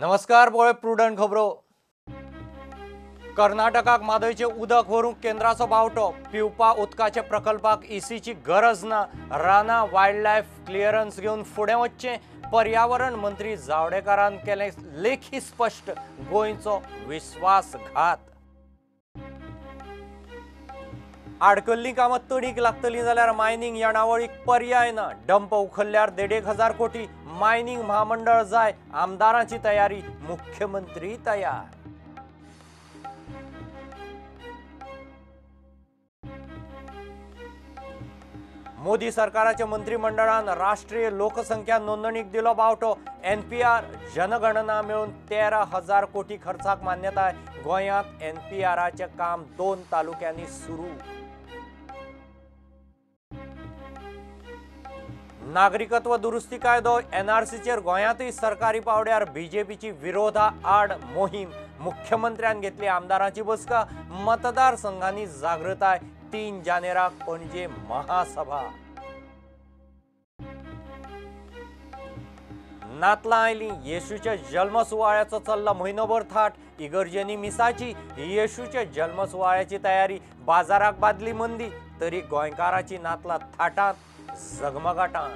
नमस्कार बोळे प्रुडंट खबरो। कर्नाटकाक मादयचे उदक व्हरूंक केंद्राचो बावटो। पिवपा उदकाचे प्रकल्पाक ईसीची गरज ना। राना वायल्ड लायफ क्लियरन्स घेवन फुडें वचचें। पर्यावरण मंत्री जावडेकरान केले लेखी स्पष्ट। गोंयचो विश्वासघात। आडकल्ली कामां तडीक लागतली जाल्यार मायनिंग येणावळीक पर्याय ना। डंप उखल्ल्यार 1,500 कोटी। मायनिंग महामंडळ जाय। आमदारांची तयारी। मुख्यमंत्री तयार। मोदी सरकाराच्या मंत्रिमंडळान राष्ट्रीय लोकसंख्या नोंदणीक दिलो बावटो। एनपीआर जनगणना मेळून 13,000 कोटी खर्चाक मान्यताय। गोंयांत एनपीआराचे काम 2 तालुक्यांनी सुरू। नागरिकत्व दुरुस्ती कायदो एनआरसीचेर गोंयांतय सरकारी पावड्यार बीजेपीची विरोधा आड मोहीम। मुख्यमंत्र्यान घेतली आमदारांची बसका। मतदारसंघांनी जागृताय। 3 जानेराक पणजे महासभा। नातलां आयलीं। येशूच्या जल्म सुवाळ्याचो चल्ला म्हयनोभर थाट। इगर्जेनी मिसाची। येशूच्या जल्म सुवाळ्याची तयारी। बाजाराक बादली मंदी तरी गोंयकाराची नातलां थाटात जगमगाटात।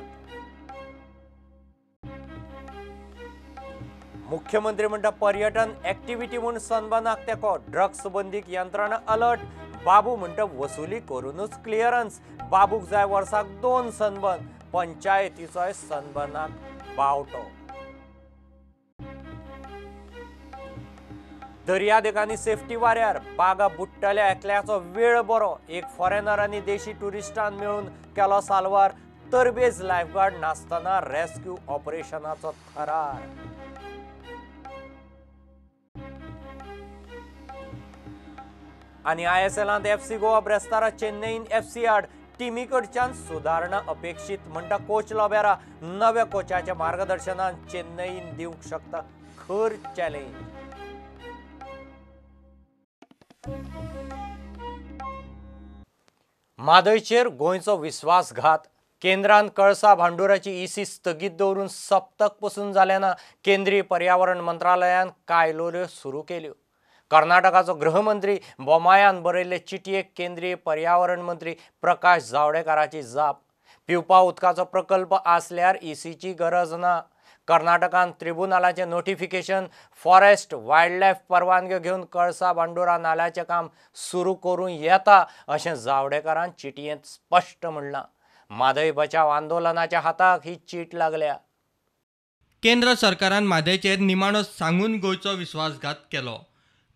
मुख्यमंत्री म्हणटा पर्यटन एक्टिव्हिटी म्हूण सनबर्नाक तेंको। ड्रग्स बंदीक यंत्रणा अलर्ट। बाबू म्हणटा वसुली करूनच क्लियरन्स। बाबूक जाय वर्साक 2 सनबर्न। पंचायतीचोय सनबर्नाक बावटो। दर्यादेगांनी सेफ्टी वाऱ्यार। बागा बुडटल्या एकल्याचो वेळ बरो। एक फॉरेनर आनी देशी टुरिस्टान मेळून केलो साल्वार। तरबेज लायफगार्ड नासतना रेस्क्यू ऑपरेशनाचो थरार। आनी आयएसएलांत एफसी गोवा ब्रेस्तारा चेन्नईन एफसी आड। टीमीकडच्यान सुदारणा अपेक्षीत म्हणटा कोच लॉबेरा। नव्या कोचाच्या मार्गदर्शनान चेन्नईन दिवंक शकता खर चॅलेंज। मादयचेर गोंयचो विश्वासघात। केंद्रान कळसा भांडुराची ईसी स्थगीत दवरून सप्तक पसून जालें ना। केंद्रीय पर्यावरण मंत्रालयान कायलोऱ्यो सुरू केल्यो। कर्नाटकाचो गृहमंत्री बोमायान बरयल्ले चिटयेक केंद्रीय पर्यावरण मंत्री प्रकाश जावडेकराची जाप। पिवपा उदकाचो प्रकल्प आसल्यार ईसीची गरज ना। कर्नाटकान ट्रिब्युनलाचें नोटिफिकेशन फॉरेस्ट वायल्ड लायफ परवानग्यो घेवन कळसा भांडुरा नाल्याचें काम सुरू करूं येता अशें जावडेकरान चिटयेंत स्पश्ट म्हणलां। मादय बचाव आंदोलनाच्या हाताक ही चीट लागल्या। केंद्र सरकारान मादयचेर निमाणो सांगून गोंयचो विश्वासघात केलो।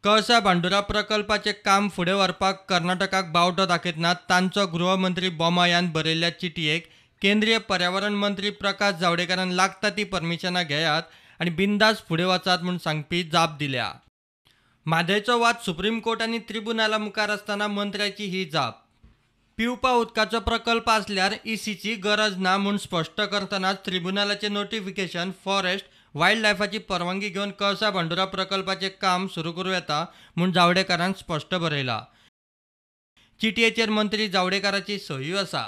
कळसा भांडुरा प्रकल्पाचें काम फुडें व्हरपाक कर्नाटकाक बावटो दाखयतना तांचो गृहमंत्री बोमायान बरयल्ल्या चिटयेक केंद्रीय पर्यावरण मंत्री प्रकाश जावडेकरान लागता ती परमिशनां घेयात आनी बिंदास फुडें वचात म्हूण सांगपी जाप दिल्या। मादयचो वाद सुप्रीम कोर्ट आनी ट्रिब्युनला मुखार आसतना मंत्र्याची ही जाप। पिवपा उदकाचो प्रकल्प आसल्यार ईसीची गरज ना म्हूण स्पश्ट करतनाच ट्रिब्युनलाचें नोटिफिकेशन फॉरेस्ट वायल्ड लायफाची परवानगी घेवन कळसा भांडुरा प्रकल्पाचें काम सुरू करूं येता म्हूण जावडेकरान स्पश्ट बरयला। चिटयेचेर मंत्री जावडेकराची सयूय आसा।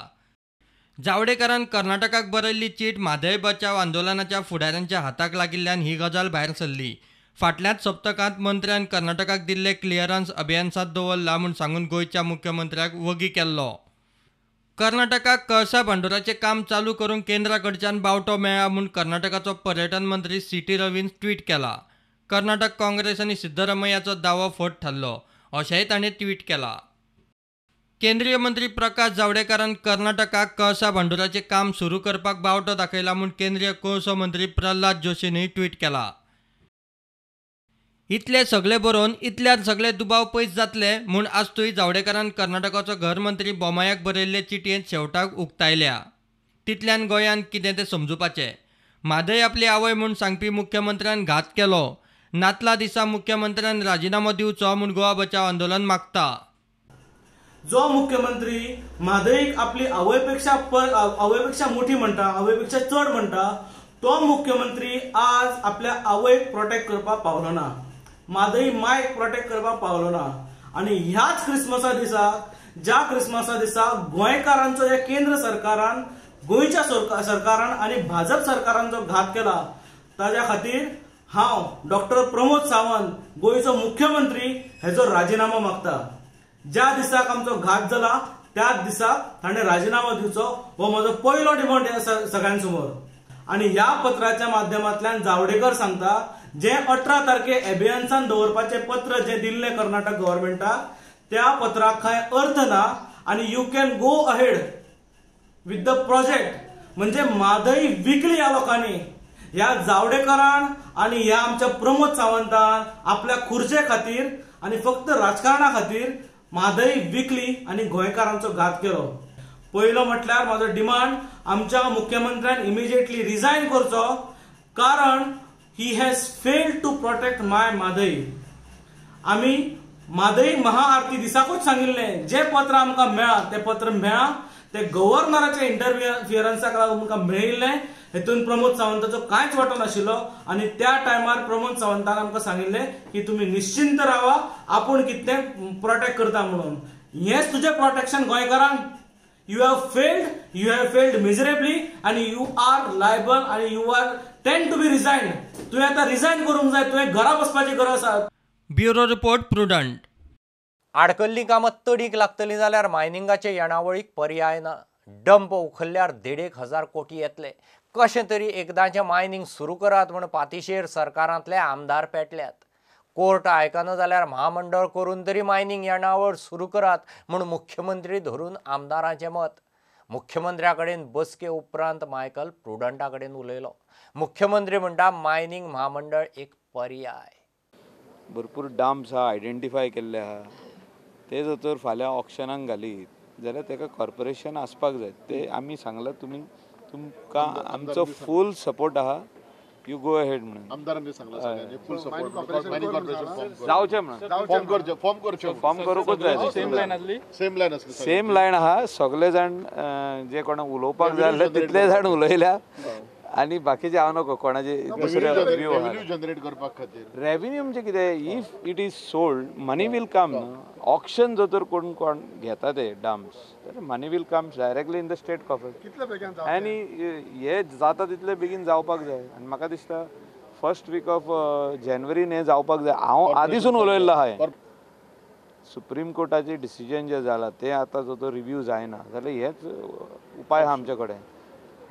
जावडेकरान कर्नाटकाक बरयल्ली चीट मादय बचाव आंदोलनाच्या फुडाऱ्यांच्या हाताक लागिल्ल्यान ही गजाल भायर सरली। फाटल्याच सप्तकांत मंत्र्यान कर्नाटकाक दिल्ले क्लियरन्स अभियानात दवरला म्हूण सांगून गोंयच्या मुख्यमंत्र्याक वगी केल्लो। कर्नाटकाक कळसा भांडुराचें काम चालू करूंक केंद्रा कडच्यान बावटो मेळ्ळा म्हूण कर्नाटकाचो पर्यटन मंत्री सीटी रवीन ट्वीट केला। कर्नाटक काँग्रेस आनी सिद्धरामय्याचो दावो फट थारलो अशेंय ताणें ट्वीट केलां। केंद्रीय मंत्री प्रकाश जावडेकरान कर्नाटकाक कळसा भांडुराचें काम सुरू करपाक बावटो दाखयला म्हूण केंद्रीय कोळसो मंत्री प्रल्हाद जोशीनूय ट्वीट केलां। इतले सगळे बरोवन इतल्यार सगळे दुबाव पयस जातले म्हूण आस्तूय जावडेकरान कर्नाटकाचो घर मंत्री बोमायाक बरयल्ले चिटयेंत शेवटाक उक्तायल्या। तितल्यान गोंयान कितें तें समजुपाचें। मादय आपली आवय म्हूण सांगपी मुख्यमंत्र्यान घात केलो। नातला दिसा मुख्यमंत्र्यान राजिनामो दिवचो म्हूण गोवा बचाव आंदोलन मागता। जो मुख्यमंत्री मादयक आपली आवयपेक्षा मोठी म्हणटा, आवयपेक्षा चड म्हणटा, तो मुख्यमंत्री आज आपल्या आवयक प्रोटेक्ट करपाक पावलो ना। मादई मायक प्रोटेक्ट करपाक पावलो ना। आनी ह्याच क्रिसमसा दिसा ज्या क्रिसमसा दिसा गोंयकारांचो जे केंद्र सरकारान गोंयच्या सरकारान आणि भाजप सरकारान जो घात केला ताज्या खातीर हांव डॉक्टर प्रमोद सावंत गोंयचो मुख्यमंत्री हेजो राजीनामा मागता. ज्या दिसाक आमचो घात जाला त्याच दिसाक ताणें राजीनामा दिवचो हो म्हजो पयलो डिमांड सगळ्यांसमोर. आणि ह्या पत्राच्या माध्यमांतल्यान जावडेकर सांगता जे 18 तारखेक एबियन्सान दवरपाचे पत्र जे दिल्ले कर्नाटक गव्हर्नमेंटाक त्या पत्राक कांय अर्थ ना आणि you can go ahead with the project. म्हणजे म्हादई विकली ह्या लोकांनी. ह्या जावडेकरान आणि ह्या आमच्या प्रमोद सावंतान आपल्या खुर्चे खातीर आणि फक्त राजकारणा खातीर म्हादई विकली आणि गोंयकारांचो घात केलो. पयलो म्हटल्यार म्हाजो डिमांड आमच्या मुख्यमंत्र्यान इमिजिएटली रिजायन करचो, कारण ही has failed to protect my Mhadei. आमी म्हादई महाआरती दिसाकूच सांगिल्लें जे पत्र आमकां मेळ्ळा ते पत्र मेळ्ळा ते गव्हर्नराच्या इंटरफियरन्साक लागून आमकां मेळिल्लें. हेतून प्रमोद सावंताचो कांयच वांटो नाशिल्लो आणि त्या टायमार प्रमोद सावंतान आमकां सांगिल्लें की तुमी निश्चिंत रावा, आपूण कितें प्रोटेक्ट करता म्हणून. हेच तुजें प्रोटेक्शन गोंयकारांक. यू हॅव फेल्ड मिजरेबली आणि यू आर लायबल आणि you are tend to be resign. तुवें आतां रिजायन करूंक जाय. तुवें घरा बसपाची गरज आसा. Bureau report prudent. आडकल्लीं कामां तडीक लागतलीं जाल्यार मायनिंगाचे येणावळीक पर्याय ना. डंप उखल्ल्यार 1,500 कोटी येतले. कशें तरी एकदांचें मायनिंग सुरू करात म्हूण पातीशेर सरकारांतले आमदार पेटल्यात. कोर्ट आयकना जाल्यार महामंडळ करून तरी मायनिंग येणावळ सुरू करात म्हूण मुख्यमंत्री धरून आमदारांचें मत. मुख्यमंत्र्या कडेन बसके उपरांत मायकल प्रुडंटा कडेन उलयलो. मुख्यमंत्री म्हणटा मायनिंग महामंडळ एक पर्याय. भरपूर डम्प्स आहा आयडेंटिफाय केल्ले आहा. ते जर फाल्यां ऑक्शनाक घालीत जाल्यार तेका कॉर्पोरेशन आसपाक जाय. ते आमी सांगलां तुमकां आमचो फूल सपोर्ट आहा. यू गो अहेड म्हणून आमदारांनी सांगला सगळ्यांनी फुल सपोर्ट मायनिंग कॉर्पोरेशन जावचें म्हणून फॉर्म करूंकच जाय. सेम लायन आसली सेम लायन आहा. सगळे जाण जे कोणाक उलोवपाक जाय आसले तितले जाण उलयल्या आणि बाकीचे हांव नको कोणाचे दुसरे व्यू आहा. जनरेट करपाक खातीर रेव्हेन्यू म्हणजे कितें if it is sold money will come. Auction जर कोण घेता ते डम्प्स तर money will come directly in the state coffer. कितले बेगीन आनी हे जाता तितले बेगीन जावपाक जाय. आनी म्हाका दिसता फर्स्ट वीक ऑफ जानेवारीन हें जावपाक जाय. हांव आदींसून उलयल्लो आहा हें. सुप्रीम कोर्टाचें डिसिजन जें जालां तें आतां जो रिव्यू जायना जाल्यार हेच उपाय आहा आमचे कडेन.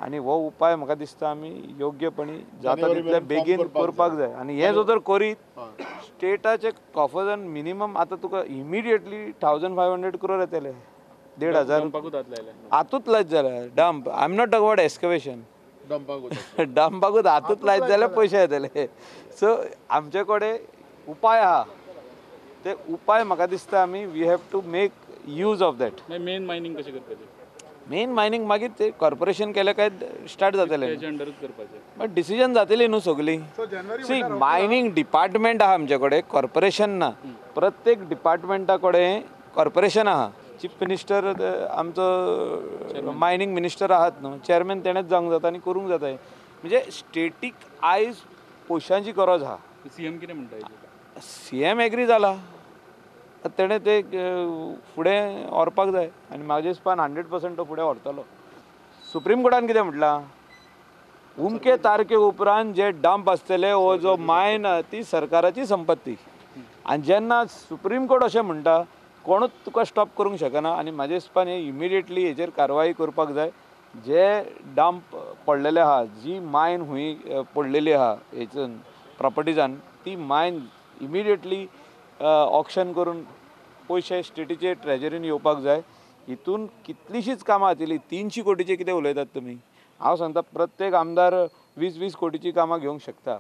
आणि हो उपाय म्हाका दिसता आमी योग्यपणी जाता तितले बेगीन करपाक जाय. आणि हे जर करीत स्टेटाचे कॉफर्सान मिनिमम आतां तुका इमिडिएटली 1,500 crore येतले. 1,500 हातूंत लायत जाल्यार dump. I am not talk about excavation. डंपाकूच हातूंत लायत जाल्यार पयशे येतले. सो आमचे कडेन उपाय आहा. ते उपाय म्हाका दिसता आमी we have to make use of that. Main mining कशें करपाचें. मेन मायनिंग मागीर ते कॉर्पोरेशन केले काय स्टार्ट जातले. बट डिसिजन जातली न्हू सगळी. सी मायनिंग डिपार्टमेंट आहा आमचे कडेन कॉर्पोरेशन ना. प्रत्येक डिपार्टमेंटा कडेन कॉर्पोरेशन आहा. चीफ मिनिस्टर आमचो मायनिंग मिनिस्टर आहात न्हू. चेअरमॅन तेणेच जावंक जाता आनी करूंक जाता. म्हणजे स्टेटीक आयज पयशांची गरज आहा. सीएम कितें म्हणटा. सीएम एग्री जाला. तेणें ते फुडें व्हरपाक जाय आनी म्हाज्या हिसपान 100% तो फुडें व्हरतलो. सुप्रीम कोर्टान कितें म्हटलां उमके तारखे उपरांत जे डंप आसतले हो जो मायन ती सरकाराची संपत्ती. आनी जेन्ना सुप्रीम कोर्ट अशें म्हणटा कोणूच तुका स्टॉप करूंक शकना. आनी म्हाज्या हिसपान हे इमिडिएटली हेचेर कारवाई करपाक जाय. जे डंप पडलेले आहा जी मायन खूंय पडलेली आहा हेतून प्रॉपर्टीजान ती मायन इमिडिएटली ऑक्शन करून पयशे स्टेटीचे ट्रेजरीन येवपाक जाय. हितून कितलीशीच कामां जातली. 300 कोटीचे कितें उलयतात तुमी. हांव सांगता प्रत्येक आमदार 20-20 कोटीची कामां घेवंक शकता.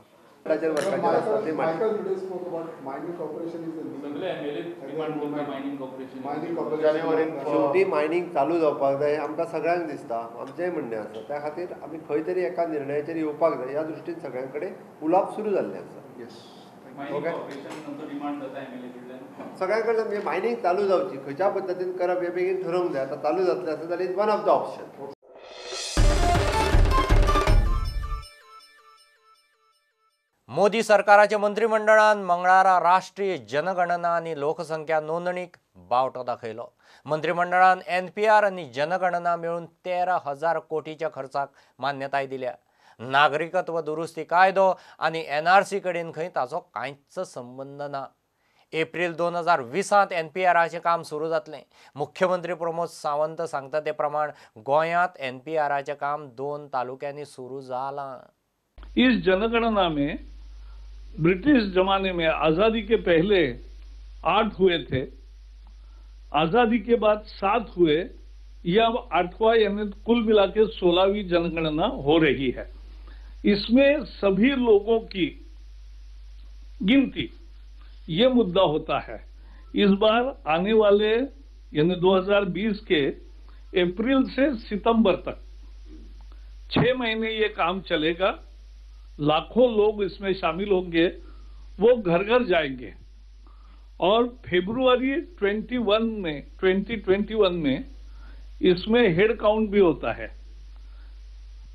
शेवटी मायनिंग चालू जावपाक जाय आमकां सगळ्यांक दिसता. आमचेंय म्हणणें आसा. त्या खातीर आमी खंय तरी एका निर्णयाचेर येवपाक जाय. ह्या दृश्टीन सगळ्यां कडेन उलोवप सुरू जाल्लें आसा. सगळ्यां कडेन मायनिंग चालू जावची खंयच्या पद्दतीन करप हें बेगीन ठरोवंक जाय. आतां चालू जातलें आसा जाल्यार is one of the option. Modi सरकाराच्या मंत्रिमंडळान मंगळारा राष्ट्रीय जनगणना आणि लोकसंख्या नोंदणीक बावटो दाखयलो. मंत्रिमंडळान NPR आणि जनगणना मेळून 13,000 कोटीच्या खर्चाक मान्यताय दिल्या. नागरिकत्व दुरुस्ती कायदो आणि NRC कडेन खंय ताचो कांयच संबंध ना. एप्रिल 2020 NPRचे काम सुरू जातलें. मुख्यमंत्री प्रमोद सावंत सांगता ते प्रमाण गोंयांत NPRचे काम 2 तालुक्यांनी सुरू जालां. इस जनगणना में ब्रिटिश जमाने में आजादी के पहले 8 हुए थे, आजादी के बाद 7 हुए, यह अब 8वां यानी कुल मिला के 16वीं जनगणना हो रही है. इसमें सभी लोगों की गिनती ये मुद्दा होता है. इस बार आने वाले यानी 2020 के अप्रैल से सितंबर तक 6 महीने ये काम चलेगा. लाखों लोग इसमें शामिल होंगे, वो घर घर जाएंगे और फरवरी 2021 में इसमें हेड काउंट भी होता है.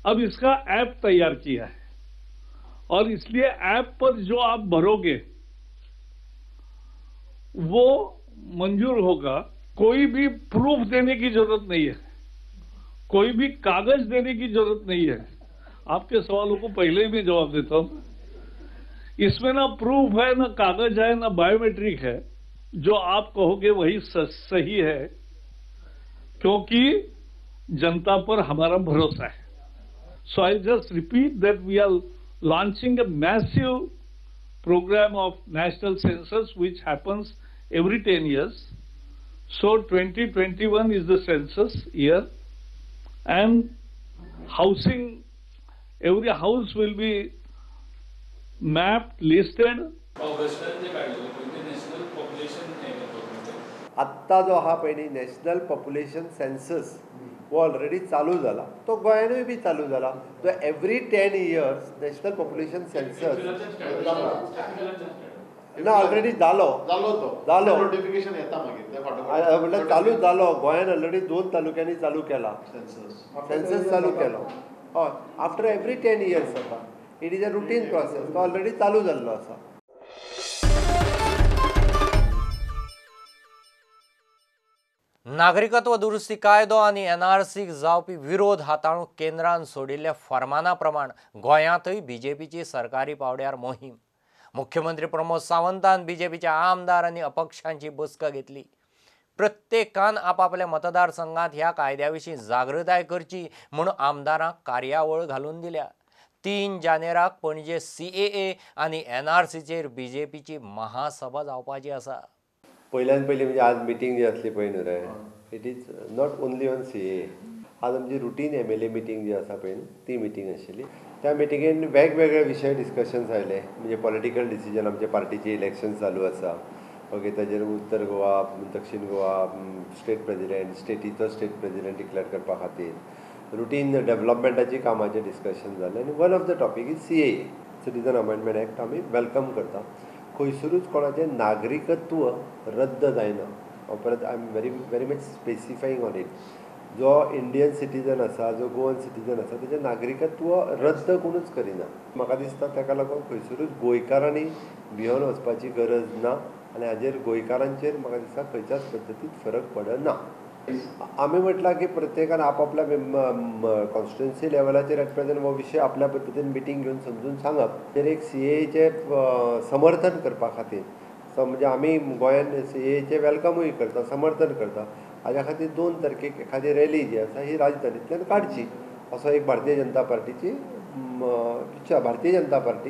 अब इसका ऐप तैयार किया है और इसलिए ऐप पर जो आप भरोगे वो मंजूर होगा. कोई भी प्रूफ देने की जरूरत नहीं है, कोई भी कागज देने की जरूरत नहीं है. आपके सवालों को पहले ही मैं जवाब देता हूं. इसमें ना प्रूफ है, ना कागज है, ना बायोमेट्रिक है. जो आप कहोगे वही सही है, क्योंकि जनता पर हमारा भरोसा है. So I just repeat that we are launching a massive program of national census which happens every 10 years. So 2021 is the census year, and housing, every house will be mapped, listed. आत्ता जो हा पयलीं national population census वो already चालू जाला, तो गोंयानूय बी चालू जाला. तो every 10 years national population census ना ऑलरेडी जालो नोटिफिकेशन येता मागीर त्या फाटोफाट म्हणल्यार चालू जालो. गोंयान ऑलरेडी 2 तालुक्यांनी चालू केला सेन्सस चालू केलो. हय, आफ्टर एवरी 10 years जाता. It is a routine process. तो ऑलरेडी चालू जाल्लो आसा. नागरिकत्व दुरुस्ती कायदो आणि NRCक जावपी विरोध हाताळूंक केंद्रान सोडिल्ल्या फर्माना प्रमाण गोंयांतय BJPची सरकारी पावड्यार मोहीम. मुख्यमंत्री प्रमोद सावंतान BJPच्या आमदार आणि अपक्षांची बसका घेतली. प्रत्येकान आपापल्या मतदारसंघात ह्या कायद्याविशीं जागृताय करची म्हणून आमदारांक कार्यावळ घालून दिल्या. 3 जानेराक पणजे CAA आणि NRCचेर BJPची महासभा जावपाची आसा. पयल्यान पयली म्हणजे आज मिटींग जी असली पळय न्हू रे, it is not only on CAA. आज आमची रुटीन MLA मिटींग जी आसा पळय ती मिटींग आशिल्ली. त्या मिटिंगेन वेगवेगळे विशय डिस्कशन्स आयले. म्हणजे पॉलिटिकल डिसिजन, आमचे पार्टीचे इलेक्शन चालू आसा. ओके, ताजेर उत्तर गोवा, दक्षिण Goa state president, state president declare करपा खातीर रुटीन डेव्हलपमेंटाची कामाचे डिस्कशन जालें. आनी one of the topic is CAA, citizen amendment act. आमी वेलकम करता. खंयसरूच कोणाचें नागरिकत्व रद्द जायना. परत I am very much specifying on it. जो इंडियन सिटीजन आसा, जो गोवन सिटीजन आसा, तेजें नागरिकत्व रद्द कोणूच करिना. म्हाका दिसता ताका लागून खंयसरूच गोंयकारांनी भिवन वचपाची गरज ना. आनी हाजेर गोंयकारांचेर म्हाका दिसता खंयच्याच पद्दतीन फरक पडना. आमी म्हटलां की प्रत्येकान आपापल्या कॉन्स्टिट्युएन्सी लेवलाचेर एट हो विशय आपल्या पद्दतीन मिटींग घेवन समजून सांगप. तर एक CAAचें समर्थन करपा खातीर म्हणजे आमी गोंयान CAAचें वेलकमूय करता, समर्थन करता. हाज्या खातीर 2 तारखेक एखादी रॅली जी आसा ही राजधानींतल्यान काडची असो एक भारतीय जनता पार्टीची इच्छा. भारतीय जनता पार्टी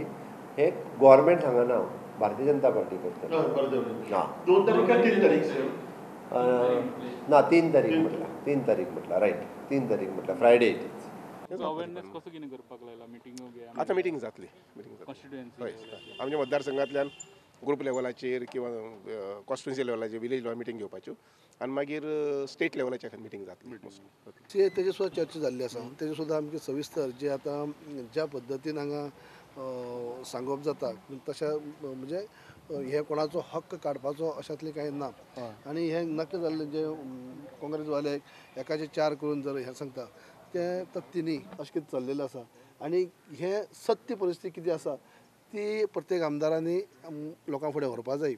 हे गव्हर्मेंट हांगा ना, भारतीय जनता पार्टी करता. ना 2 तारीख का 3 तारीख ना 3 तारीख म्हटला. 3 तारीख म्हटला, रायट. 3 तारीख म्हटला, फ्रायडे इट इज. अवेअरनेस कसो कितें करपाक लायला मिटींग आतां मिटींग जातली. कॉन्स्टिट्युएन्सी हय, आमच्या मतदारसंघांतल्यान ग्रुप लेवलाचेर किंवा कॉन्स्टिट्युएन्सी लेवलाचेर विलेज लेवल मिटींग घेवपाच्यो आनी मागीर स्टेट लेवलाचेर मिटींग जातली. तेजे सुद्दां चर्चा जाल्ली आसा. तेजे सुद्दां आमचे सविस्तर जे आतां ज्या पद्दतीन हांगा सांगप जाता तशा म्हणजे हे कोणाचो हक्क काडपाचो अशातले कांय ना. आनी हे नक्की जाल्लें जे काँग्रेसवाले एकाचे 4 करून जर हे सांगता ते तत्तिनी अशें कितें चल्लेलें आसा. आनी हे सत्य परिस्थिती कितें आसा ती प्रत्येक आमदारांनी लोकां फुडें व्हरपा जाय.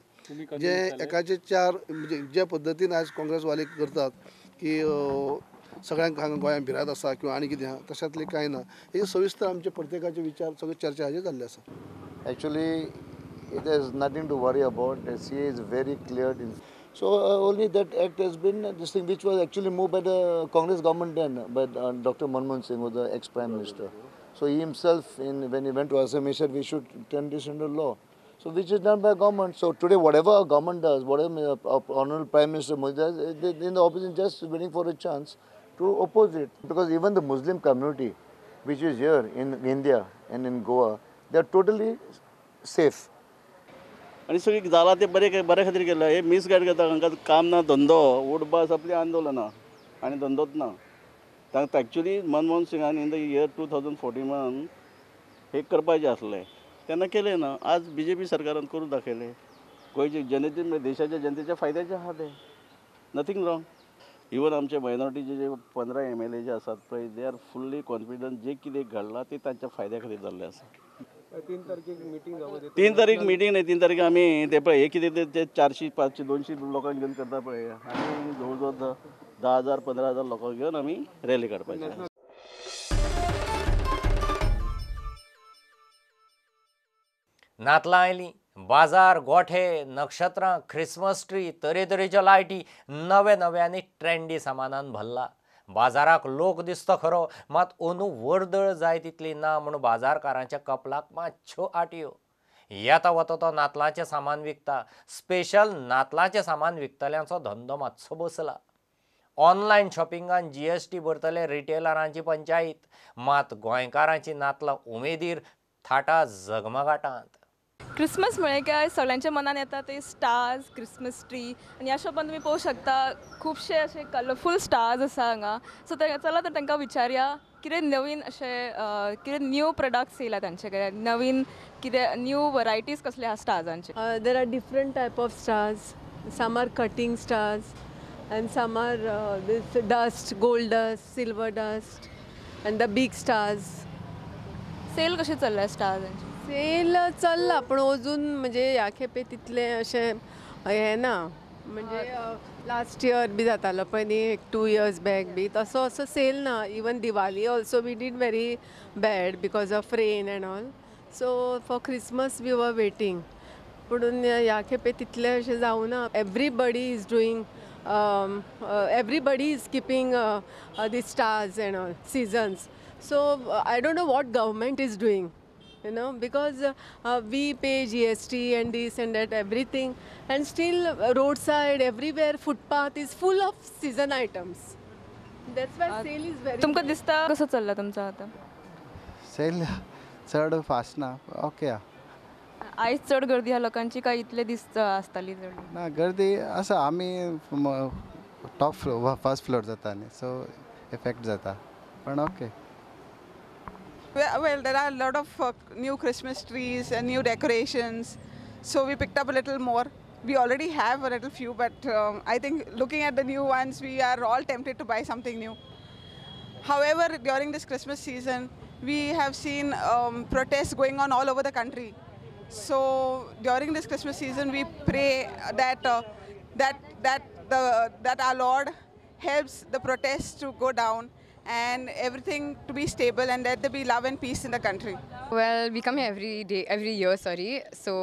जे एकाचे 4 म्हणजे ज्या पद्दतीन आज काँग्रेसवाले करतात की सगळ्यांक हांगा गोंयांत भिरांत आसा किंवा आनी कितें आहा तशातलें कांय ना. हे सविस्तर आमचे प्रत्येकाचे विचार सगळे चर्चा हाजेर जाल्ले आसा. Actually, there's nothing to worry about. The CA is very clear. So only that act has been this thing which was actually moved by the Congress government then, by Dr. Manmohan Singh, was the ex-Prime Minister. So he himself, when he went to Assam, he said we should turn this into law. So which is done by government. So today, whatever our government does, whatever Honorable Prime Minister Modi does, in the opposition just waiting for a chance to oppose it. Because even the Muslim community, which is here in India and in Goa, they are totally safe. आणि सगळी जाला ते बरे खातीर केलं. हे misguide करता हांकां काम ना धंदो उठबास आपली आंदोलनां आनी धंदोच ना. तांकां एक्चुली मनमोहन सिंगान इन द इयर 2014 हे करपाचें आसलें तेन्ना केलें ना. आज BJP सरकारान करून दाखयलें. गोंयचे जनते देशाच्या जनतेच्या फायद्याचे आहा ते. Nothing wrong. इवन आमचे मायनॉरिटीचे जे 15 MLA जे आसात पळय दे आर फुल्ली कॉन्फिडंट जे कितें घडलां ते तांच्या फायद्या खातीर जाल्लें आसा. 3 तारखेक मिटींग जावं. 3 तारीख मिटींग न्ही 3 तारीख आमी ते पळय हे कितें ते 400 500 200 लोकांक घेवन करता पळय आनी जवळ 10,000 15,000 लोकांक घेवन आमी रॅली काडपाची. नातलां आयलीं, बाजार, गोठे, नक्षत्रां, क्रिसमस ट्री, तरेतरेच्यो लायटी नवे नव्यांनी ट्रेंडी सामानान भरला. बाजाराक लोक दिसता खरो, मात अंदू वर्दळ जाय तितली ना म्हूण बाजारकारांच्या कपलाक मातश्यो आटयो. येता वता तो नातलांचें सामान विकता. स्पेशल नातलांचें सामान विकतल्यांचो धंदो मातसो बसला. ऑनलायन शॉपिंगान GST भरतले रिटेलरांची पंचायत, मात गोंयकारांची नातलां उमेदीर थाटा जगमगाटांत. क्रिसमस म्हळें काय सगळ्यांच्या मनान येता ते स्टार्स, क्रिसमस ट्री आनी ह्या शॉपान तुमी पळोवंक शकता खुबशे अशे कलरफूल स्टार्स आसा हांगा. सो चला तर तांकां विचारया कितें नवीन अशें कितें न्यू प्रोडक्ट्स येयला तांचे कडेन, नवीन कितें न्यू वरायटीज कसले आहा स्टार्सांचे. There are different type of stars. Some are cutting stars and some are this dust, gold dust, silver dust and the big stars. Sale कशी चल्ल्या स्टार्सांची? सेल चल्ला पण अजून म्हणजे ह्या खेपे तितले अशें हें ना. म्हणजे लास्ट इयर बी जातालो पळय न्ही 2 years बॅक बी तसो असो सेल ना. Even Diwali also we did very bad because of rain and all. So for Christmas we were waiting. पुणून ह्या खेपे तितले अशें जावना. Everybody is doing everybody is keeping the stars and all seasons. So I don't know what government is doing, you know, because we pay GST and this and that everything, and still roadside everywhere footpath is full of season items. That's why sale is very. तुमकां दिसता कसो चल्ला तुमचा आता sale? चड fast ना. Okay. आयज चड गर्दी आहा लोकांची काय इतले दीस आसताली चड? ना गर्दी आसा. आमी टॉप फ्लोर फर्स्ट फ्लोर जाता न्ही सो इफेक्ट जाता पण okay. Well, there are a lot of new Christmas trees and new decorations, so we picked up a little more. We already have a little few, but I think looking at the new ones, we are all tempted to buy something new. However, during this Christmas season, we have seen protests going on all over the country. So during this Christmas season, we pray that that our Lord helps the protests to go down and everything to be stable, and let there be love and peace in the country. Well, we come here every year, So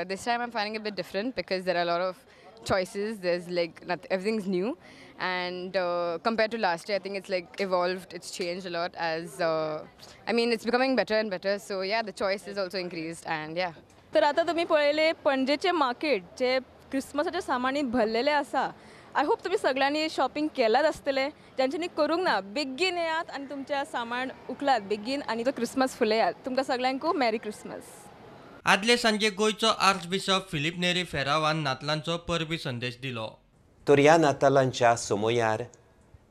this time I'm finding it a bit different because there are a lot of choices. There's like everything's new, and compared to last year, I think it's like evolved. It's changed a lot as I mean, it's becoming better and better. So yeah, the choice is also increased, and yeah. तर आता तुम्ही पळयले पणजेचे market जे क्रिसमसाच्या सामानीन भरलेले आसा. I hope तुम्ही सगळ्यांनी shopping केलाच आसतले. ज्यांच्यांनी करूंक ना बेगीन येयात आनी तुमच्या सामान उखलात बेगीन आनी तो क्रिसमस फुलयात. तुमकां सगळ्यांक मेरी क्रिसमस. आदले सांजे गोंयचो आर्चबिशप फिलीप नेरी फेरावान नातलांचो परबी संदेश दिलो. तर ह्या नातालांच्या समयार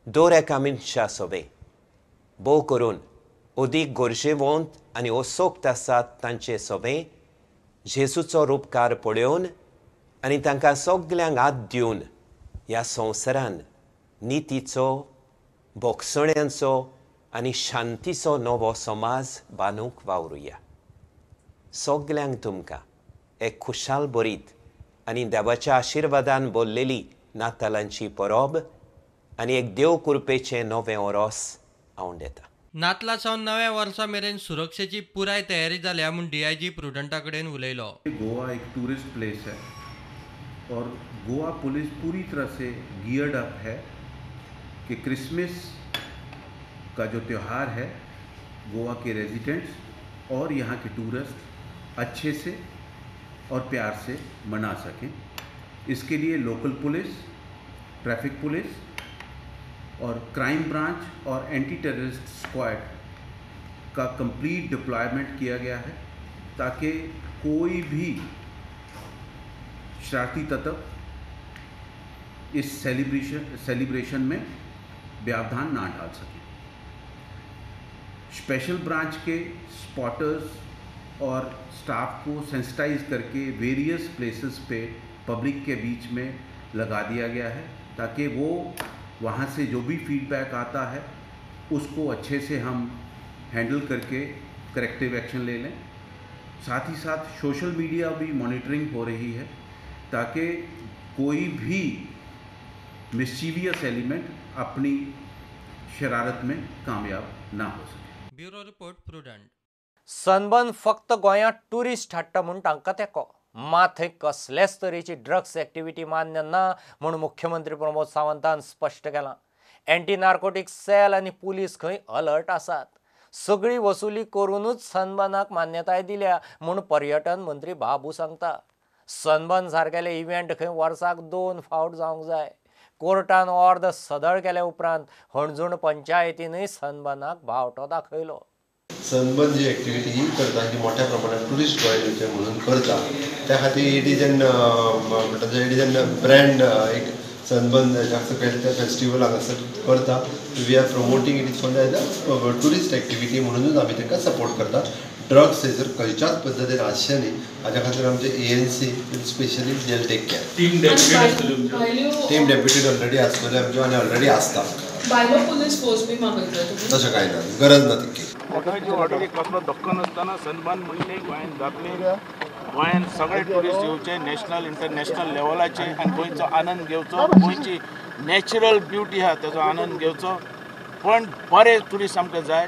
दर एका मनशा सोबे भोव करून अदीक गरजेवंत आनी असोक्त आसात तांचे सोबे जेसूचो रूपकार पळोवन आनी तांकां सगल्यांक हात दिवन ह्या संवसारान नितीचो, भोगसण्यांचो आनी शांतीचो नवो समाज बांदूंक वावरुया. सगल्यांक तुमकां एक खुशाल बरीत आनी देवाच्या आशिर्वादान भरलेली नातालांची परब आनी एक देव कृपेचें नवें ओरोस आऊंड येता. नातला सावन नव्या वर्सा मेरेन सुरक्षेची पुराय तयारी जाल्या म्हूण DIG प्रुडंटा कडेन उलयलो. गोवा एक टूरिस्ट प्लेस है और गोवा पुलिस पूरी तरह से गियर्ड अप है कि क्रिसमस का जो त्यौहार है गोवा के रेजिडेंट्स और यहाँ के टूरिस्ट अच्छे से और प्यार से मना सकें. इसके लिए लोकल पुलिस, ट्रैफिक पुलिस और क्राइम ब्रांच और एंटी टेररिस्ट स्क्वाड का कंप्लीट डिप्लॉयमेंट किया गया है ताकि कोई भी शरारती तत्व इस सेलिब्रेशन में व्यवधान ना डाल सके. स्पेशल ब्रांच के स्पॉटर्स और स्टाफ को सेंसिटाइज करके वेरियस प्लेसेस पे पब्लिक के बीच में लगा दिया गया है ताकि वो वहाँ से जो भी फीडबैक आता है उसको अच्छे से हम हैंडल करके करेक्टिव एक्शन ले लें. साथ ही साथ सोशल मीडिया भी मॉनिटरिंग हो रही है ताकि कोई भी मिस्चीवियस एलिमेंट अपनी शरारत में कामयाब ना हो सके. Bureau report prudent. सनबर्न फक्त गोंयांत टुरिस्ट हाडटा म्हूण तांकां तेंको, मात थंय कसलेच तरेची ड्रग्स एक्टिविटी मान्य ना म्हूण मुख्यमंत्री प्रमोद सावंतान स्पश्ट केलां. एंटी नार्कोटिक्स सेल आनी पुलीस खंय अलर्ट आसात. सगळी वसुली करूनच सनबर्नाक मान्यताय दिल्या म्हूण पर्यटन मंत्री बाबू सांगता. सनबर्न सारकेले इव्हेंट खंय वर्साक 2 फावट जावंक जाय. कोर्टान अर्द सदळ केल्या उपरांत हणजूण पंचायतीनय सनबर्नाक भावटो दाखयलो. सनबर्न जी एक्टिविटी ही करता ही मोठ्या प्रमाणात टुरिस्ट गोंय येवचे म्हणून करता. त्या खातीर इट इज एन ब्रँड एक सनबर्न सकयल ते फेस्टिवल हांगासर करता. We are promoting it is as a tourist activity म्हणूनच आमी तांकां सपोर्ट करता. ड्रग्स हे जर खंयच्याच पद्दतीन आसचे न्ही हाच्या खातीर आमचे ANC specially will take care. Team deputed already आसतले आमचे आनी ऑलरेडी आसता. पुलीस फोर्स बी मागयता तशें कांय ना, गरज ना तितकी. ऑलरेडी कसलो धक्को नासतना सनबर्न म्हणजे गोंयांत जातली. गोंयांत सगळे ट्युरिस्ट येवचे नॅशनल इंटरनॅशनल लेवलाचे आनी गोंयचो आनंद घेवचो. गोंयची नॅचरल ब्युटी आहा तेजो आनंद घेवचो. पण बरे ट्युरिस्ट आमकां जाय,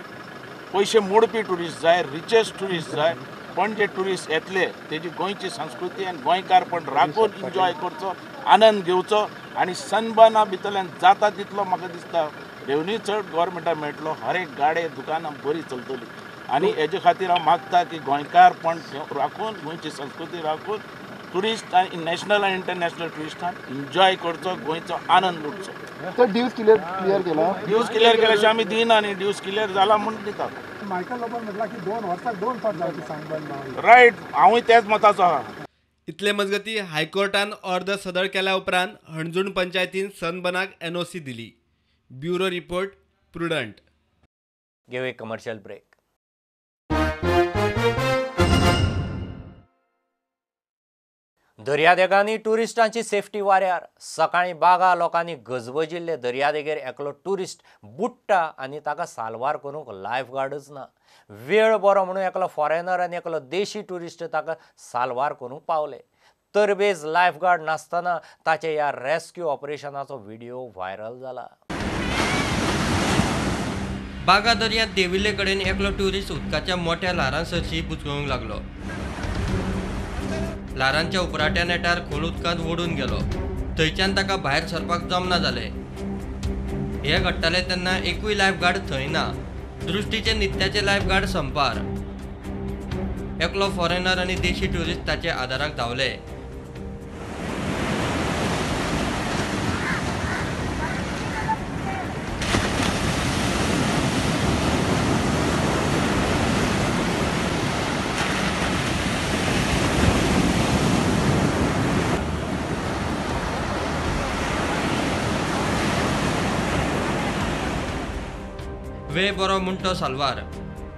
पयशे मोडपी ट्युरिस्ट जाय, रिचेस्ट ट्युरिस्ट जाय. पण जे ट्युरिस्ट येतले तेजी गोंयची संस्कृती आनी गोंयकारपण राखून एन्जॉय करचो, आनंद घेवचो. आनी सनबर्ना भितरल्यान जाता तितलो म्हाका दिसता रेवन्यू चड गोवोरमेंटाक मेळटलो. हर एक गाडे दुकानां बरी चलतली. आनी हेजे खातीर हांव मागता की गोंयकारपण राखून गोंयची संस्कृती राखून ट्युरिस्ट आनी नॅशनल आनी इंटरनॅशनल ट्युरिस्टान एन्जॉय करचो, गोंयचो आनंद लुटचो. ड्यूज क्लियर केला. ड्यूज क्लियर केल्याशिवाय आमी दिना न्ही. ड्यूज क्लियर जाला म्हणून दिता. मायकल लोबन म्हटला की 2 वर्साक 2 फावट जावची सनबर्न. रायट, हांवूय तेच मताचो आहा. इतले मजगती हायकोर्टान अर्द सदळ केल्या उपरांत हणजूण पंचायतीन सनबर्नाक NOC दिली. Bureau report prudent. घेऊ एक कमर्शियल ब्रेक. दर्यादेगांनी टुरिस्टांची सेफ्टी वाऱ्यार. सकाळी बागा लोकांनी गजबजिल्ले दर्यादेगेर एकलो टुरिस्ट बुडटा आनी ताका साल्वार करूंक लायफ गार्डच ना. वेळ बरो म्हणून एकलो फॉरेनर आनी एकलो देशी टुरिस्ट ताका साल्वार करूंक पावले. तरबेज लायफ गार्ड नासतना ताचे ह्या रेस्क्यू ऑपरेशनाचो व्हिडिओ व्हायरल जाला. बागा दर्यांत देविल्ले कडेन एकलो ट्युरिस्ट उदकाच्या मोठ्या ल्हारांसरशी बुचकळूंक लागलो. ल्हारांच्या उपराट्या नेटार खोल उदकांत ओडून गेलो. थंयच्यान ताका भायर सरपाक जमना जालें. हें घडटालें तेन्ना एकूय लायफ गार्ड थंय ना. दृश्टीचे नित्याचे लायफ गार्ड संपार. एकलो फॉरेनर आनी देशी ट्युरिस्ट ताचे आदाराक धांवले. वेळ बरो म्हणटो साल्वार.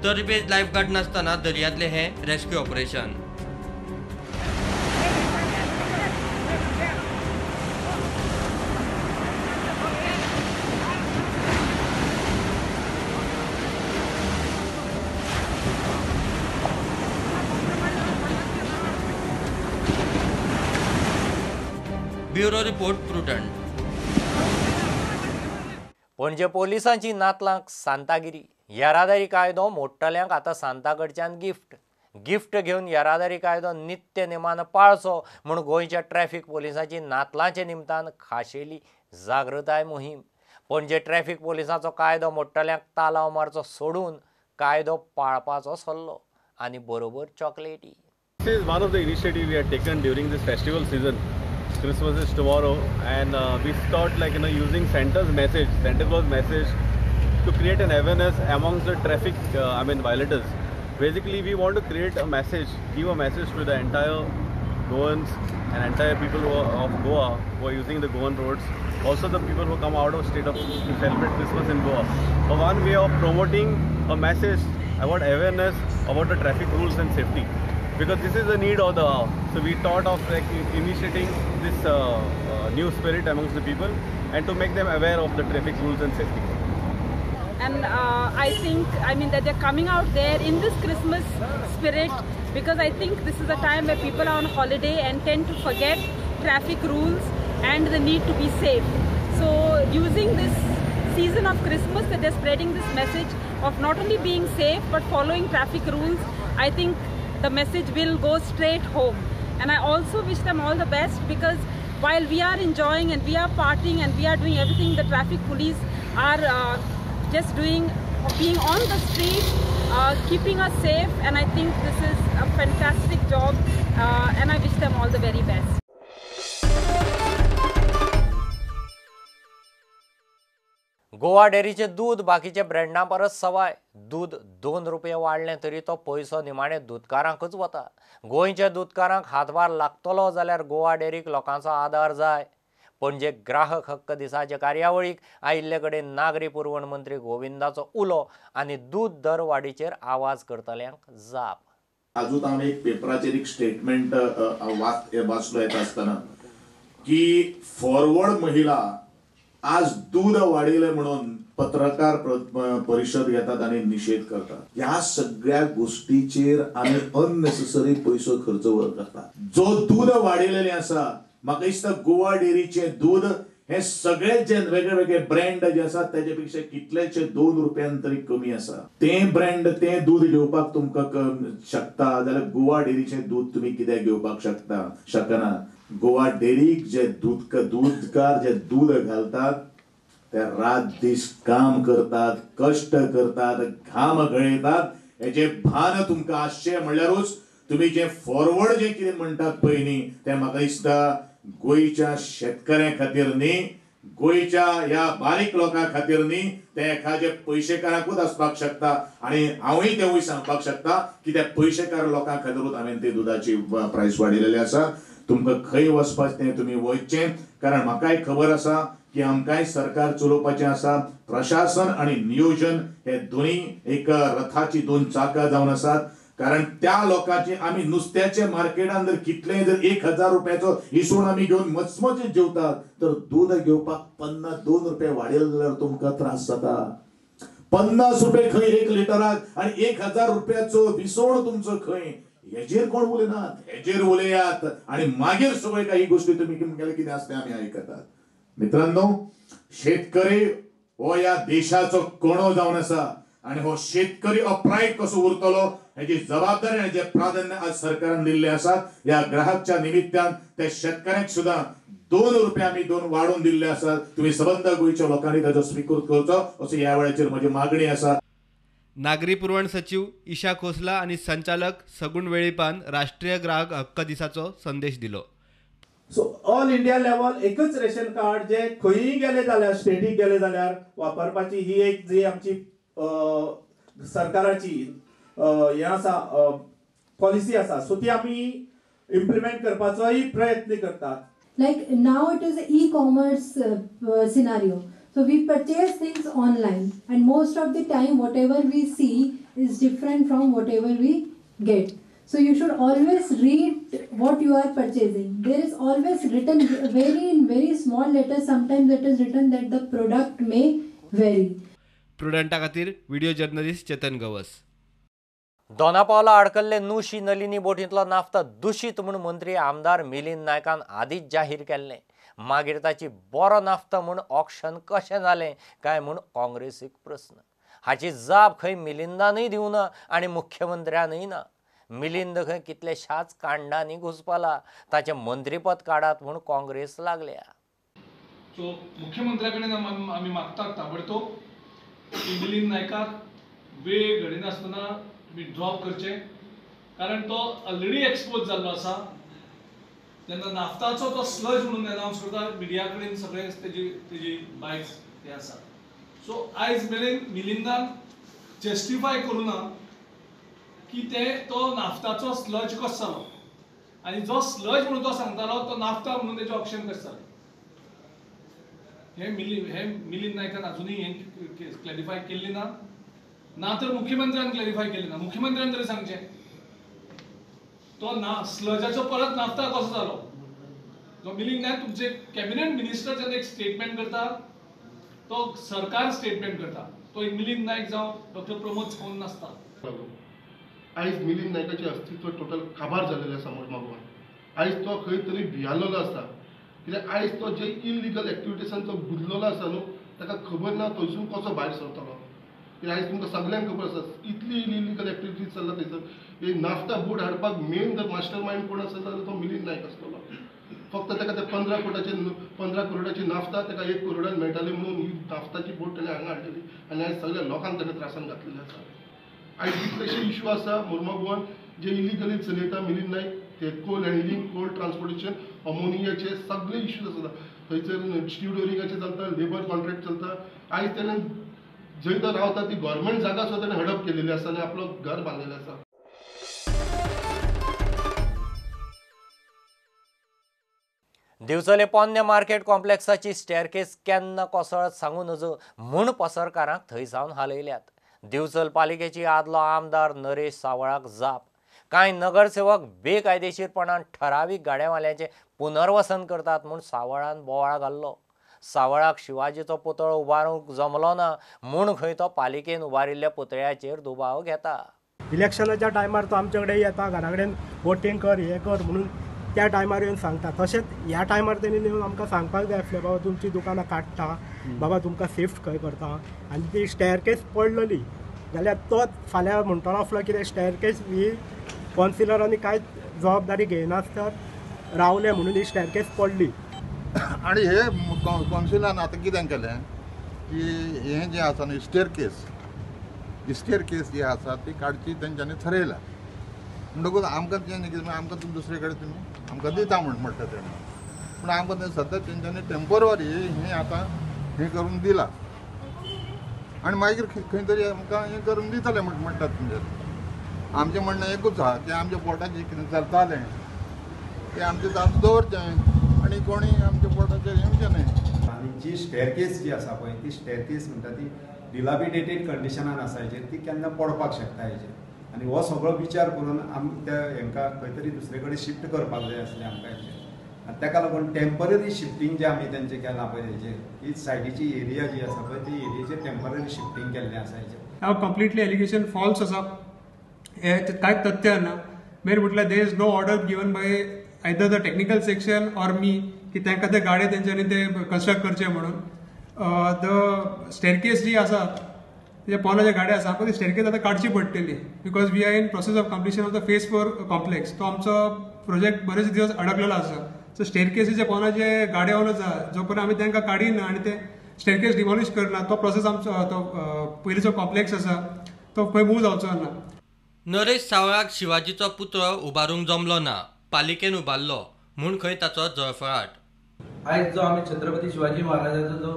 तरबेज लायफ गार्ड नासतना दर्यांतले हें rescue operation. Bureau report prudent. पणजे पोलिसांची नातलांक सांतागिरी. येरादारी कायदो मोडटल्यांक आतां सांताकडच्यान गिफ्ट घेवन येरादारी कायदो नित्य नेमान पाळचो म्हूण गोंयच्या ट्रॅफिक पोलिसांची नातलांचे निमतान खाशेली जागृताय मोहीम. पणजे ट्रॅफिक पोलिसांचो कायदो मोडटल्यांक तालाव मारचो सोडून कायदो पाळपाचो सल्लो आनी बरोबर चॉकलेटी. This is one of the initiatives we had taken during this festival season. Christmas is tomorrow, and we thought, using Santa's message to create an awareness amongst the traffic violators. Basically, we want to create a message, give a message to the entire Goans and entire people of Goa who are using the Goan roads. Also, the people who come out of state to celebrate Christmas in Goa. So one way of promoting a message about awareness about the traffic rules and safety. Because this is the need of the hour. So we thought of initiating this new spirit amongst the people and to make them aware of the traffic rules and safety. And I think that they're coming out there in this Christmas spirit, because I think this is a time where people are on holiday and tend to forget traffic rules and the need to be safe. So using this season of Christmas, that they're spreading this message of not only being safe but following traffic rules, I think the message will go straight home. And I also wish them all the best, because while we are enjoying and we are partying and we are doing everything, the traffic police are just being on the street, keeping us safe, and I think this is a fantastic job, and I wish them all the very best. Goa डेरीचे दूध बाकीच्या ब्रँडां परस सवाय. दूध 2 रुपये वाडलें तरी तो पयसो निमाणे दूधकारांकच वता. गोंयच्या दूधकारांक हातभार लागतलो जाल्यार गोवा डेरीक लोकांचो आदार जाय. पणजे ग्राहक हक्क दिसाचे कार्यावळीक आयिल्ले कडेन नागरी पुरवण मंत्री गोविंदाचो उलो आनी दूध दर वाडीचेर आवाज करतल्यांक जाप. आजूच हांवें एक पेपराचेर एक स्टेटमेंट वाचलो येता आसतना की फॉरवर्ड महिला आज दूध वाडयले म्हणून पत्रकार परिषद घेतात आणि निषेध करतात. ह्या सगळ्या गोष्टीचेर आमी अननेसेसरी पयसो खर्च करतात. जो दूध वाडयलेले आसा, म्हाका दिसता गोवा डेरीचे दूध हे सगळे जे वेगळे ब्रँड जे आसात तेच्या पेक्षा कितलेशे 2 रुपयां तरी कमी आसा. ते ब्रँड ते दूध घेवपाक तुमकां शकता जाल्यार गोवा डेरीचे दूध तुम्ही कित्याक घेवपाक शकना. गोवा डेरीक जे दूधकार जे दूध घालतात ते रात दीस काम करतात, कष्ट करतात, घाम गळयतात. हेचे भान तुमकां आसचें म्हणल्यारूच तुम्ही जे फॉरवर्ड जे कितें म्हणटात पळय न्ही, ते म्हाका दिसता गोंयच्या शेतकऱ्यां खातीर न्ही, गोंयच्या ह्या बारीक लोकां खातीर न्ही, ते एखाद्या पयशेकारांकूच आसपाक शकता. आनी हांवूय तेवूय सांगपाक शकता की त्या पयशेकार लोकां खातीरूच हांवें ते दुधाची प्रायस वाडयलेली आसा. तुमकां खंय वचपाचें तें तुमी वयचें, कारण म्हाकाय खबर आसा की आमकांय सरकार चलोवपाचें आसा. प्रशासन आनी नियोजन हे दोनी एक रथाची 2 चाकां जावन आसात. कारण त्या लोकांचे आमी नुस्त्याच्या मार्केटान जर कितले जर 1000 रुपयाचो इसवण आमी घेवन मचमचीत जेवतात, तर दूध घेवपाक 2 रुपये वाडयले जाल्यार तुमकां त्रास जाता. 50 रुपये खंय 1 लिटराक आनी 1000 रुपयाचो विसवण तुमचो खंय. हेजेर कोण उलयनात, हेजेर उलयात आणि मागीर सगळे काही गोष्टी तुम्ही कितें आसता आमी आयकतात. मित्रांनो, शेतकरी हो या देशाचो कणो जावन आसा आणि हो शेतकरी अप्रायत कसो उरतलो हेची जबाबदारी आणि जे प्राधान्य आज सरकारान दिल्ले आसात. या ग्राहकच्या निमित्तान त्या शेतकऱ्यांक सुद्धा 2 रुपये आमी 2 वाडून दिल्ले आसात. तुम्ही सबंद गोंयच्या लोकांनी ताचो स्वीकार करचो असो ह्या वेळाचेर म्हजी मागणी आसा. नागरी पुरवण सचिव ईशा खोसला आणि संचालक सगुण वेळीपान राष्ट्रीय ग्राहक हक्क दिसाचो संदेश दिलो. सो ऑल इंडिया लेवल एकच रेशन कार्ड जे खंयी गेले जाल्यार स्टेटीक गेले जाल्यार वापरपाची ही एक जी आमची सरकाराची हे आसा पॉलिसी आसा. सो ती आमी इम्प्लिमेंट करपाचोय प्रयत्न करतात. Like now it is an e-commerce scenario. So we purchase things online and most of the time whatever we see is different from whatever we get. So you should always read what you are purchasing. There is always written in very small letters, sometimes it is written that the product may vary. प्रुडंटा खातीर video journalist Chetan Gawas. Dona Paula अडकल्ले नुशी Nalini बोटींतलो naphtha दूषित म्हूण मंत्री आमदार मिलिंद नायकान आदींच जाहीर केल्लें. मागीर ताची बरो नाफ्ता म्हूण ऑक्शन कशें जालें काय म्हूण काँग्रेसीक प्रस्न. हाची जाप खंय मिलिंदानूय दिवना आनी मुख्यमंत्र्यानूय ना. मिलिंद खंय कितलेशाच कांडांनी घुसपला. ताचें मंत्रीपद काडात म्हूण काँग्रेस लागल्या. सो मुख्यमंत्र्या कडेन आमी मागतात ताबडतोब की मिलिंद नायकाक वेळ घडिनासतना तुमी ड्रॉप करचें, कारण तो ऑलरेडी एक्सपोज जाल्लो आसा. जेन्ना नाफ्ताचो तो स्लज म्हणून अनावन्स करता मिडिया कडेन सगळे तेजी बायक्स ते आसा. सो आयज मेरेन मिलिंदान जस्टिफाय करूं ना की तो नाफ्ताचो स्लज कसो जालो, आनी जो स्लज म्हणून तो सांगतालो तो नाफ्ता म्हणून तेजें ऑप्शन कशें जालें हे मिलिंद नायकान अजूनही हे क्लॅरिफाय केल्ली ना तर मुख्यमंत्र्यान क्लॅरिफाय केल्ली ना. मुख्यमंत्र्यान तरी सांगचें तो स्लजाचो परत नाफ्ता कसो जालो. जो मिलिंद नायक तुमचे कॅबिनेट मिनिस्टर जेन्ना एक स्टेटमेंट करता तो सरकार स्टेटमेंट करता, तो एक मिलिंद नायक जावं डॉक्टर प्रमोद सावंत नासता. आयज मिलिंद नायकाचें अस्तित्व टोटल काबार जाल्लें आसा मोरमागोवान. आयज तो खंय तरी भियाल्लो आसा, कित्याक आयज तो जे इलिगल एक्टिविटीसान तो गुंतलेलो आसा न्हू ताका खबर ना थंयसून कसो भायर सरतलो. कित्याक आयज तुमकां सगळ्यांक खबर आसा इतली इलिगल एक्टिविटीज चल्ला थंयसर. हे नाफ्ता बोट हाडपाक मेन जर मास्टर मायंड कोण आसा जाल्यार तो मिलिंद नायक आसतलो. फक्त ताका ते 15 करोडाची नाफ्ता ताका 1 करोडान मेळटाली म्हणून ही नाफ्ताची बोट ताणें हांगा हाडलेली आनी आयज सगळ्या लोकांक ताणें त्रासान घातलेले आसा. आयज कितलेशे इश्यू आसा मोरमागोवान जे इलिगली चलयता मिलिंद नायक. ते कोल हँडलिंग, कोल ट्रान्सपोर्टेशन, अमोनियाचे सगळे इश्यूज आसात. थंयसर स्टिवडोरिंगाचे चलता, लेबर कॉन्ट्रॅक्ट चलता. आयज ताणें जंय तो रावता ती गव्हर्मेंट जागा सुद्दां ताणें हडप केलेली आसा आनी आपलो घर बांदलेलें आसा. दिवचले पोन्ने मार्केट कॉम्प्लेक्साची स्टेअरकेस केन्ना कोसळत सांगू नजो म्हूण पसरकारांक थंयसावन हालयल्यात. दिवचल पालिकेची आदलो आमदार नरेश सावळाक जाप. कांय नगरसेवक बेकायदेशीरपणान ठरावीक गाड्यावाल्यांचे पुनर्वसन करतात म्हूण सावळान बोवाळ घाल्लो. सावळाक शिवाजीचो पुतळो उबारूंक जमलो ना म्हूण खंय तो पालिकेन उबारिल्ल्या पुतळ्याचेर दुबाव घेता. इलेक्शनाच्या टायमार तो आमचे कडेन येता, घरा कडेन वोटींग कर हे कर म्हणून त्या टायमार येवन सांगता. तशेंच ह्या टायमार तेणी येवन आमकां सांगपाक जाय आसलें बाबा तुमची दुकानां काडटा, बाबा तुमकां शिफ्ट खंय करता. आनी ती स्टेअरकेस पडलेली जाल्यार तो फाल्यां म्हणटलो आसलो कितें स्टेअरकेस ही कॉन्सिलरांनी कांयच जबाबदारी घेयनासतना रावले म्हणून ही स्टेअरकेस पडली. आणि हे कॉन्सिलान आतां कितें केलें की हें जें आसा न्ही स्टेअरकेस जी आसा ती काडची तेंच्यांनी थरयला. म्हणटकूच आमकां तेंच्यांनी कितें आमकां तुमी दुसरे कडेन तुमी आमकां दिता म्हणटा तेणी. पूण आमकां तें सद्या तेंच्यांनी टेम्पररी हें आतां हें करून दिलां आनी मागीर खंय तरी आमकां हें करून दितले म्हणटात तुमचे. आमचें म्हणणें एकूच आहा की आमच्या पोटाचें कितें चलतालें तें आमचें चालू दवरचें आनी कोणीय आमच्या पोटाचेर येवचें न्हय. आनी जी स्टेअरकेस जी आसा पळय ती स्टेअरकेस म्हणटा ती डिलाबिडेटेड कंडिशनान आसा हेजेर, ती केन्ना पडपाक शकता हेजेर. आनी हो सगळो विचार करून आमी त्या हांकां खंय तरी दुसरे कडेन शिफ्ट करपाक जाय आसलें आमकां हेजेर. आनी ताका लागून टेम्पररी शिफ्टींग जें आमी तेंचें केलां पळय हेजेर, ही सायडीची एरिया जी आसा पळय ती एरियेचेर टेम्पररी शिफ्टींग केल्लें आसा हेजेर. हांव कंप्लिटली एलिगेशन फॉल्स आसा, हे कांयच तथ्य ना. मेन म्हटल्यार there is no order given by either the technical section or me की तांकां ते गाडे तेंच्यांनी ते कन्स्ट्रक्ट करचे म्हणून. द स्टेअरकेस जी आसा जे पोनाचे गाड्या आसा आमकां ती स्टेअरकेस आतां काडची पडटली because we are in process of completion of the phase 4 complex. तो आमचो प्रोजेक्ट बरेच दिवस अडकलेलो आसा. सो स्टेअरकेसीचे पोनाचे गाड्या वालो आसा जो पर्यंत आमी तांकां काडिना आनी ते स्टेअरकेस डिमॉलिश करना तो प्रोसेस आमचो तो पयलींचो कॉम्प्लेक्स आसा तो खंय मूव जावचो ना. नरेश सावळाक शिवाजीचो पुतळो उबारूंक जमलो ना, पालिकेन उबारलो म्हूण खंय ताचो जळफळाट. आयज जो आमी छत्रपती शिवाजी महाराजाचो जो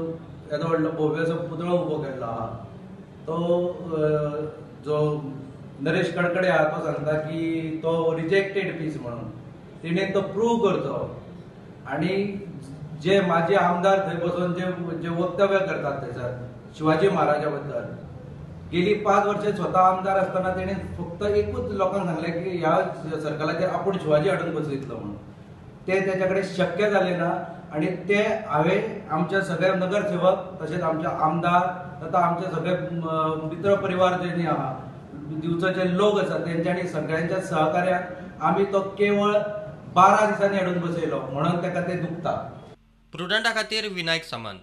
येदो व्हडलो भव्य पुतळो उबो केल्लो आहा तो जो नरेश कडकडे आहा तो सांगता की तो रिजेक्टेड पीस म्हणून. तिणें तो प्रूव करचो आनी जे माजी आमदार थंय बसून जे वक्तव्य करतात थंयसर शिवाजी महाराजा बद्दल गेली 5 वर्षे स्वता आमदार आसतना तेणें फक्त एकूच लोकांक सांगलें की ह्या सर्कलाचेर आपूण शिवाजी हाडून बसयतलो म्हणून. ते तेच्या कडेन शक्य जालें ना आनी ते हांवें आमचे सगळे नगरसेवक तशेंच आमचे आमदार तथा आमचे सगळे मित्र परिवार जे आहा दिवचो जे लोक आसा तेंच्यांनी सगळ्यांच्या सहकार्यान आमी तो केवळ 12 दिसांनी हाडून बसयलो म्हणून ताका ते दुखता. प्रुडंटा खातीर विनायक सामंत.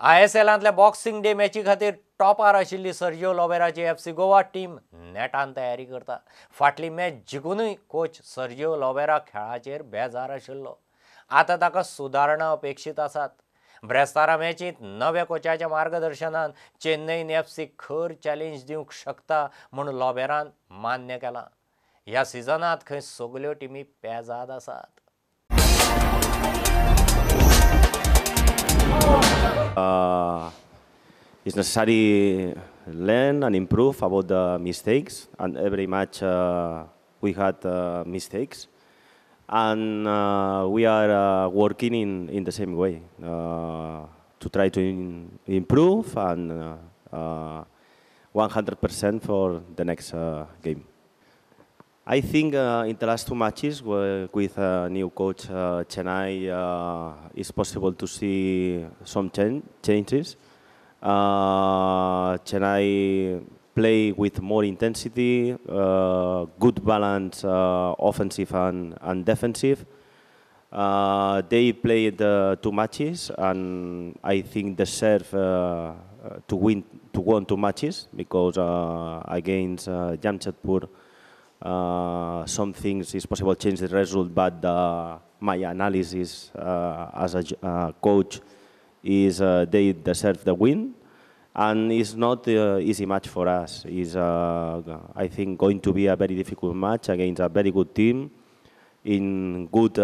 ISLंतल्या बॉक्सिंग डे मॅची खातीर टॉपार आशिल्ली सर्जिओ लोबेराची FC गोवा टीम नेटान तयारी करता. फाटली मॅच जिखूनय कोच सर्जिओ लोबेरा खेळाचेर बेजार आशिल्लो. आतां ताका सुदारणा अपेक्षीत आसात. ब्रेस्तारा मॅचींत नव्या कोचाच्या मार्गदर्शनान चेन्नईन FC खर चॅलेंज दिवंक शकता म्हूण लोबेरान मान्य केलां. ह्या सिजनांत खंय सगल्यो टिमी पेजाद आसात. It's necessary learn and improve about the mistakes, and every match we had mistakes, and we are working in the same way to try to improve and 100% for the next game. I think in the last two matches with new coach Chennai, it's possible to see some changes. Chennai play with more intensity, good balance, offensive and defensive. They played 2 matches, and I think deserve to win 2 matches because against Jamshedpur. Some things is possible to change the result, but my analysis as a coach is they deserve the win, and it's not easy match for us. It's I think going to be a very difficult match against a very good team in good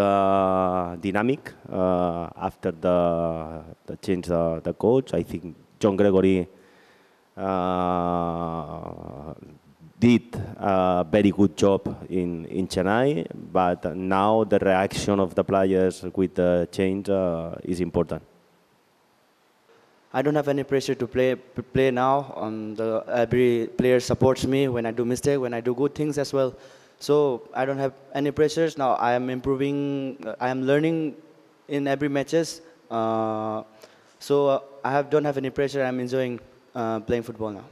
dynamic after the change the coach. I think John Gregory did a very good job in Chennai, but now the reaction of the players with the change is important. I don't have any pressure to play now. Every player supports me when I do mistake, when I do good things as well. So I don't have any pressures now. I am improving. I am learning in every matches. So don't have any pressure. I'm enjoying playing football now.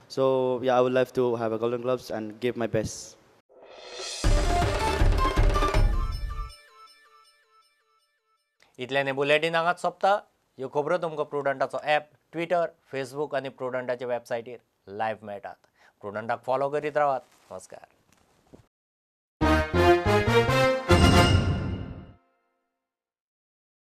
So yeah, I would love to have a Golden Gloves and give my best. इतल्याने bulletin हांगाच सोंपता. ह्यो खबरो तुमकां प्रुडंटाचो app, Twitter, Facebook आनी प्रुडंटाच्या वेबसायटीर live मेळटात. प्रुडंटाक follow करीत रावात. नमस्कार.